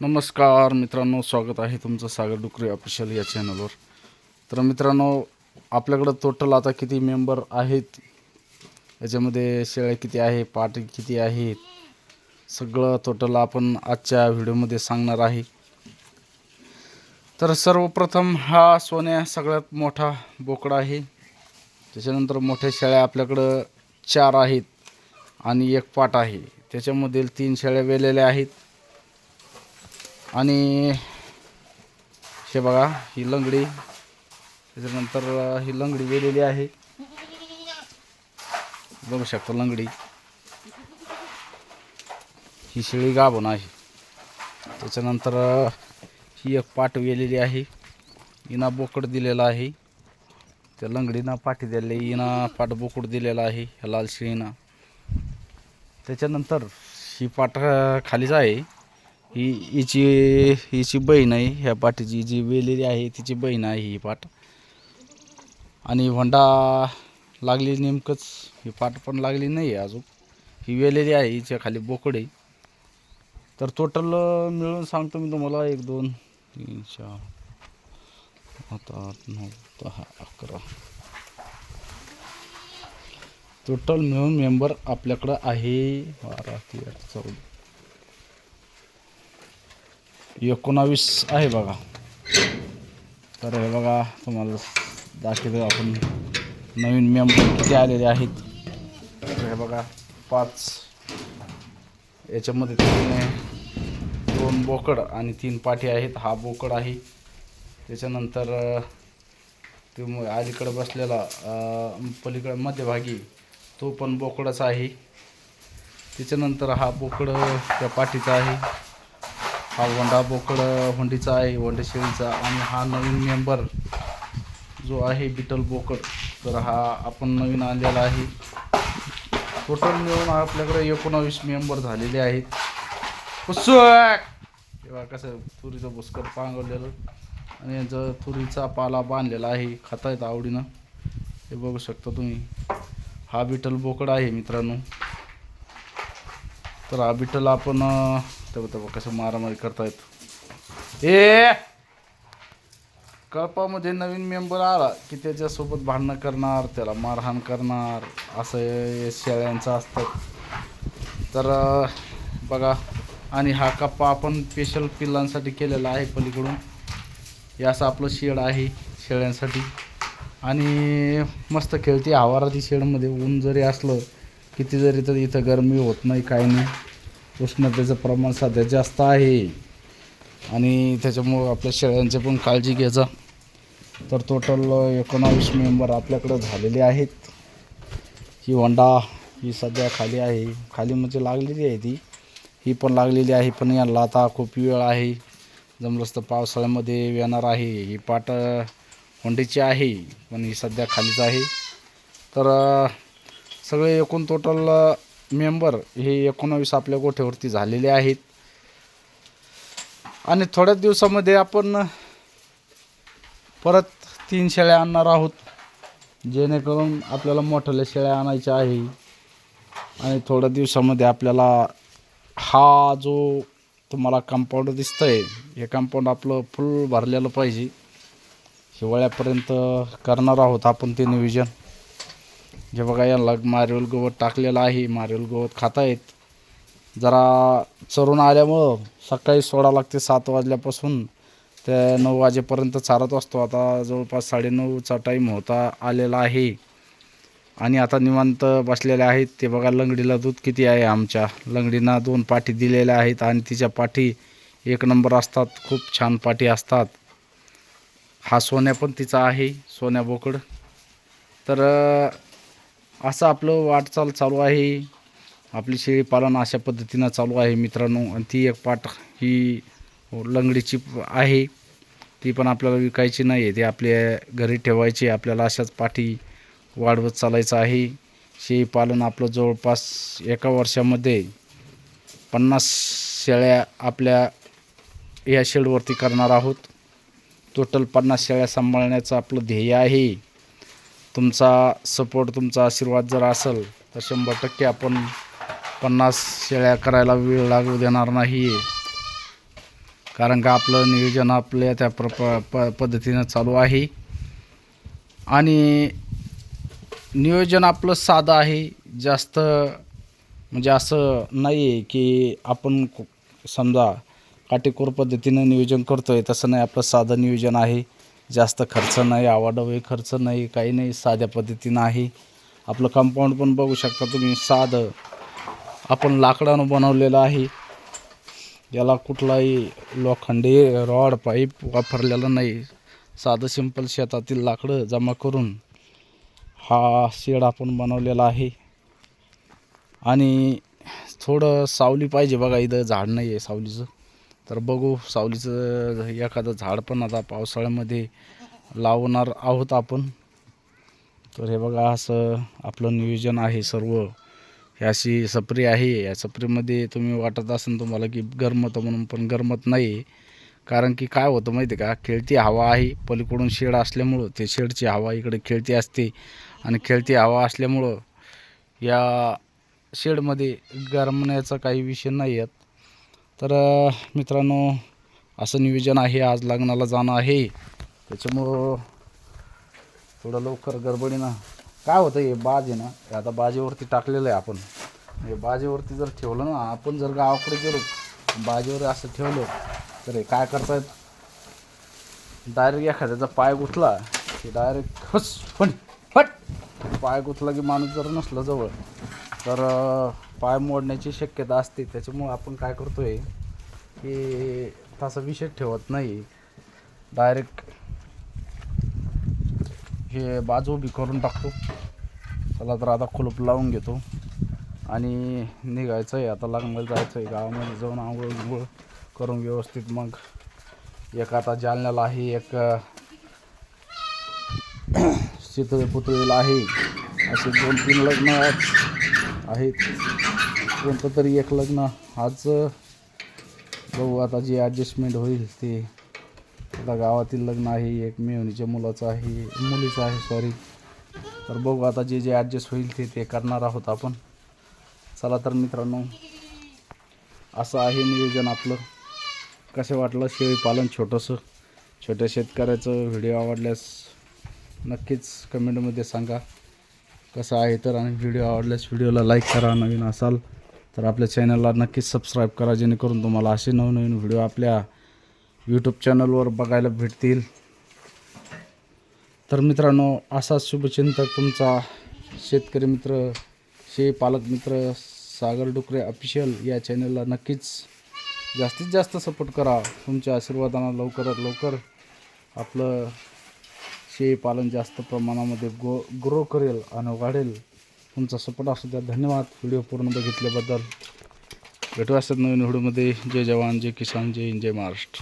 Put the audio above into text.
नमस्कार मित्रांनो, स्वागत आहे तुमचं सागर डुकरे ऑफिशियल या चॅनलवर। तर मित्रांनो, आपल्याकडं टोटल आता किती मेंबर आहेत, याच्यामध्ये शेळ्या किती आहे, पाटी किती आहेत, सगळं टोटल आपण आजच्या व्हिडिओमध्ये सांगणार आहे। तर सर्वप्रथम हा सोन्या सगळ्यात मोठा बोकडा आहे। त्याच्यानंतर मोठ्या शेळ्या आपल्याकडं 4 आहेत आणि एक पाट आहे। त्याच्यामधील 3 शेळ्या वेलेल्या आहेत आणि हे बघा, ही लंगडी, त्याच्यानंतर ही लंगडी वेलेली आहे, बघू शकता लंगडी। ही शेळी गाभण आहे। त्याच्यानंतर ही एक पाट वेलेली आहे, हिना बोकड दिलेला आहे, त्या लंगडीना पाठी दिलेली, हिना पाट बोकड दिलेला आहे ह्या लाल शेळीना। त्याच्यानंतर ही पाट खालीच आहे, हिची बहीण आहे, ह्या पाठीची जी वेलेली आहे तिची बहीण आहे ही पाट। आणि वंडा लागली नेमकंच, ही पाट पण लागली नाही आहे अजून, ही वेलेली आहे, हिच्या खाली बोकड आहे। तर टोटल मिळून सांगतो मी तुम्हाला, 1 2 3 4 7 8 9 10 11 टोटल मिळून मेंबर आपल्याकडं आहे 12 13 14 19 आहे बघा। तर हे बघा, तुम्हाला दाखवतो आपण नवीन मेंबर किती आलेले आहेत। हे बघा, 5, याच्यामध्ये 2 बोकड आणि 3 पाठी आहेत। हा बोकड आहे। त्याच्यानंतर तो अलीकडे बसलेला पलीकडे मध्यभागी तो पण बोकडच आहे। त्याच्यानंतर हा बोकड त्या पाठीचा आहे, हा वंडा बोकड हुंडीचा आहे, वंडे शेळीचा। आणि हा नवीन मेंबर जो आहे बिटल बोकड, तर हा आपण नवीन आणलेला आहे। टोटल मिळून आपल्याकडे 19 मेंबर झालेले आहेत। तेव्हा कसं तुरीचं बुसकट पांगवलेलं आणि याचं तुरीचा पाला बांधलेला आहे, खातायत आवडीनं, हे बघू शकता तुम्ही। हा बिटल बोकड आहे मित्रांनो। तर हा बिटल आपण तेव्हा कसं मारामारी करतायत। कळपामध्ये नवीन मेंबर आला की त्याच्यासोबत भांडणं करणार, त्याला मारहाण करणार, असं शेळ्यांचं असतं। तर बघा, आणि हा कप्पा आपण स्पेशल पिल्लांसाठी केलेला आहे पलीकडून। हे असं आपलं शेड आहे शेळ्यांसाठी, आणि मस्त खेळती हवा राहते शेडमध्ये। ऊन जरी असलं किती जरी, तर इथं गरमी होत नाही, काही नाही। उष्णतेचं प्रमाण सध्या जास्त आहे आणि त्याच्यामुळं आपल्या शेळ्यांची पण काळजी घ्यायचा। तर टोटल 19 मेंबर आपल्याकडं झालेले आहेत। ही वंडा ही सध्या खाली आहे, खाली म्हणजे लागलेली आहे ती, ही पण लागलेली आहे, पण याला आता खूप वेळ आहे, जमलंच तर पावसाळ्यामध्ये येणार आहे। ही पाट वंडीची आहे, पण ही सध्या खालीच आहे। तर सगळे एकूण टोटल मेंबर हे 19 आपल्या गोठ्यावरती झालेले आहेत। आणि थोड्याच दिवसामध्ये आपण परत 3 शेळ्या आणणार आहोत, जेणेकरून आपल्याला मोठ्या शेळ्या आणायच्या आहे। आणि थोड्या दिवसामध्ये आपल्याला हा जो तुम्हाला कंपाऊंड दिसतंय, हे कंपाऊंड आपलं फुल भरलेलं पाहिजे, हिवाळ्यापर्यंत करणार आहोत आपण ते नियोजन। जे बघा, याला मारेल गवत टाकलेलं आहे, मारेल गवत खातायत। जरा चरून आल्यामुळं सकाळी सोडा लागते 7 वाजल्यापासून ते 9 वाजेपर्यंत चारत असतो। आता जवळपास 9:30चा टाईम होता आलेला आहे आणि आता निवांत बसलेले आहेत। ते बघा, लंगडीला दूध किती आहे, आमच्या लंगडीना 2 पाठी दिलेल्या आहेत आणि तिच्या पाठी 1 नंबर असतात, खूप छान पाठी असतात। हा सोन्या पण तिचा आहे, सोन्या बोकड। तर असं आपलं वाटचाल चालू आहे, आपली शेळी पालन अशा पद्धतीनं चालू आहे मित्रांनो। आणि ती एक पाट ही लंगडीची आहे, ती पण आपल्याला विकायची नाही आहे, ती आपल्या घरी ठेवायची। आपल्याला अशाच पाठी वाढवत चालायचं आहे। शेळी पालन आपलं जवळपास एका वर्षामध्ये 50 शेळ्या आपल्या या शेडवरती करणार आहोत। टोटल 50 शेळ्या सांभाळण्याचं आपलं ध्येय आहे। तुमचा सपोर्ट, तुमचा आशीर्वाद जर असेल तर 100% आपण 50 शेळ्या करायला वेळ लागू देणार नाही। कारण का आपलं नियोजन आपल्या त्या पद्धतीनं चालू आहे. आणि नियोजन आपलं साधं आहे, जास्त म्हणजे असं नाही आहे की आपण समजा काटेकोर पद्धतीनं नियोजन करतो आहे, तसं नाही. आपलं साधं नियोजन आहे, जास्त खर्च नाही, आवाडवे खर्च नाही, काही नाही, साध्या पद्धतीनं आहे. आपलं कंपाऊंड पण बघू शकता तुम्ही, साधं आपण लाकडानं बनवलेलं आहे. याला कुठलाही लोखंडी रॉड पाईप वापरलेला नाही. साधं सिंपल शेतातील लाकडं जमा करून हा शेड आपण बनवलेला आहे. आणि थोडं सावली पाहिजे बघा, इथं झाड नाही आहे सावलीचं, तर बघू सावलीचं एखादं झाड पण आता पावसाळ्यामध्ये लावणार आहोत आपण. तर हे बघा, असं आपलं नियोजन आहे सर्व. ही अशी सपरी आहे. या सपरीमध्ये तुम्ही वाटत असेल तुम्हाला की गरमतं म्हणून, पण गरमत नाही. कारण की काय होतं माहिती आहे का, खेळती हवा आहे. पलीकडून शेड असल्यामुळं ते शेडची हवा इकडे खेळती असते, आणि खेळती हवा असल्यामुळं या शेडमध्ये गरमण्याचा काही विषय नाही आहेत. तर मित्रांनो, असं नियोजन आहे. आज लग्नाला जाणं आहे, त्याच्यामुळं थोडं लवकर गडबडीनं. काय होतं, हे बाज आहे ना, हे आता बाजेवरती टाकलेलं आहे आपण. हे बाजेवरती जर ठेवलं ना, आपण जर गावाकडे गेलो बाजेवर असं ठेवलं, तर हे काय करतायत, डायरेक्ट एखाद्याचा पाय गुतला की डायरेक्ट फस फट फट पाय गुतला की माणूस जर नसला जवळ तर पाय मोडण्याची शक्यता असते. त्याच्यामुळं आपण काय करतोय की तसा विषय ठेवत नाही, डायरेक्ट हे बाजू उभी करून टाकतो. चला तर आता कुलूप लावून घेतो आणि निघायचं आहे. आता लग्नाला जायचं आहे, गावामध्ये जाऊन आंघोळ करून व्यवस्थित. मग एक आता जालन्याला आहे, एक शीतळे पुतळीला आहे, असे 2-3 लग्न आहेत. कोणतं तरी एक लग्न आज बघू आता, जे ॲडजस्टमेंट होईल ते. आता गावातील लग्न आहे, एक मेहुणीच्या मुलीचं आहे सॉरी. तर बघू आता, जे जे ॲडजस्ट होईल ते करणार आहोत आपण. चला तर मित्रांनो, असं आहे नियोजन आपलं. कसं वाटलं शेळीपालन छोटंसं, छोट्या शेतकऱ्याचं व्हिडिओ आवडल्यास नक्कीच कमेंटमध्ये सांगा कसं आहे तर. आणि व्हिडिओ आवडल्यास व्हिडिओला लाईक करा. नवीन असाल तर आपल्या चॅनलला नक्कीच सबस्क्राईब करा, जेणेकरून तुम्हाला असे नवनवीन व्हिडिओ आपल्या यूट्यूब चॅनलवर बघायला भेटतील. तर मित्रांनो, असाच शुभचिंतक तुमचा शेतकरी मित्र, शेळीपालक मित्र सागर डुकरे ऑफिशियल या चॅनलला नक्कीच जास्तीत जास्त सपोर्ट करा. तुमच्या आशीर्वादानं लवकरात लवकर आपलं शेळीपालन जास्त प्रमाणामध्ये ग्रो करेल आणि वाढेल. तुमचा सपोर्ट असू द्या. धन्यवाद व्हिडिओ पूर्ण बघितल्याबद्दल. भेटू असतात नवीन व्हिडिओमध्ये. जय जवान, जय किसान, जय हिंद, जय महाराष्ट्र.